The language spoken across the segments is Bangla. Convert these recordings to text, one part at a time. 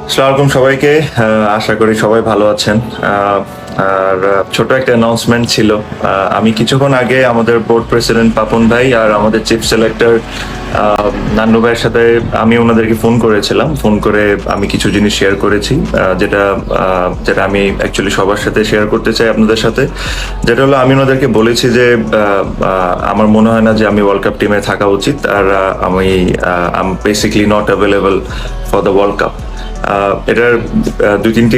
আসসালামু আলাইকুম সবাইকে। আশা করি সবাই ভালো আছেন। আর ছোট একটা অ্যানাউন্সমেন্ট ছিল। আমি কিছুক্ষণ আগে আমাদের বোর্ড প্রেসিডেন্ট পাপন ভাই আর আমাদের চিফ সিলেক্টর নান্নু ভাইয়ের সাথে আমি ওনাদেরকে ফোন করেছিলাম। ফোন করে আমি কিছু জিনিস শেয়ার করেছি, যেটা যেটা আমি অ্যাকচুয়ালি সবার সাথে শেয়ার করতে চাই আপনাদের সাথে। যেটা হলো, আমি ওনাদেরকে বলেছি যে আমার মনে হয় না যে আমি ওয়ার্ল্ড কাপ টিমে থাকা উচিত, আর আমি basically not available for the world cup. এটার দুই তিনটি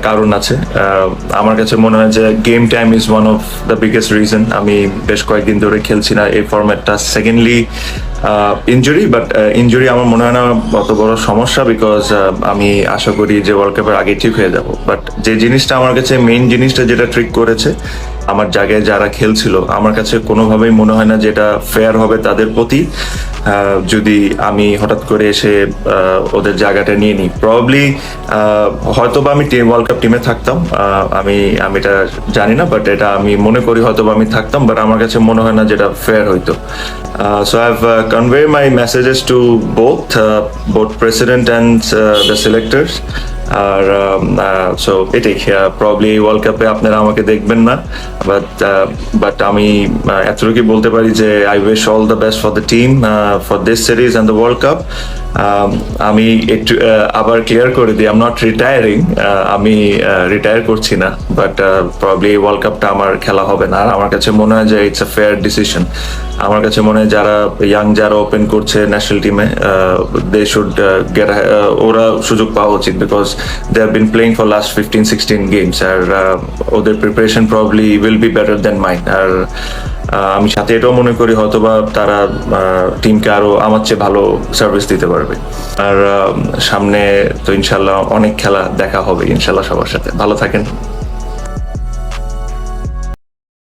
কারণ আছে। আমার কাছে মনে হয় যে game time is one of the biggest reason আমি বেশ কয়েকদিন ধরে খেলছি না এই ফরম্যাটটা। সেকেন্ডলি ইনজুরি, বাট ইনজুরি আমার মনে হয় না অত বড় সমস্যা, বিকজ আমি আশা করি যে ওয়ার্ল্ড কাপের আগে ঠিক হয়ে যাব। বাট যে জিনিসটা আমার কাছে মেইন জিনিসটা যেটা ট্রিক করেছে, আমার জায়গায় যারা খেলছিল, আমার কাছে কোনোভাবেই মনে হয় না যেটা ফেয়ার হবে তাদের প্রতি যদি আমি হঠাৎ করে এসে ওদের জায়গাটা নিয়ে নিই। প্রবাবলি হয়তো বা আমি ওয়ার্ল্ড কাপ টিমে থাকতাম, আমি আমি এটা জানি না, বাট এটা আমি মনে করি হয়তো বা আমি থাকতাম, বাট আমার কাছে মনে হয় না যেটা ফেয়ার হইতো। So I've conveyed my messages to both president and the selectors. আর সো এটাই, প্রবলি ওয়ার্ল্ড কাপে আপনারা আমাকে দেখবেন না, বাট আমি এতটুকু বলতে পারি যে I wish all the best for the team for this series and the world cup. আমি একটু আবার ক্লিয়ার করে দিই, আই এম নট রিটায়ারিং, আমি রিটায়ার করছি না, বাট প্রবলি এই ওয়ার্ল্ড কাপটা আমার খেলা হবে না। আর আমার কাছে মনে হয় যে ইটস আ ফেয়ার ডিসিশন। আমার কাছে মনে হয় যারা ইয়াং, যারা ওপেন করছে ন্যাশনাল টিমে, দে শুড গেট, ওরা সুযোগ পাওয়া উচিত, because they have been playing for last 15-16 games, আর ওদের preparation probably will be better than mine. আর আমি সাথে এটাও মনে করি হয়তোবা তারা টিমকে আরো আমার চেয়ে ভালো সার্ভিস দিতে পারবে। আর সামনে তো ইনশাল্লাহ অনেক খেলা দেখা হবে ইনশাল্লাহ সবার সাথে। ভালো থাকেন।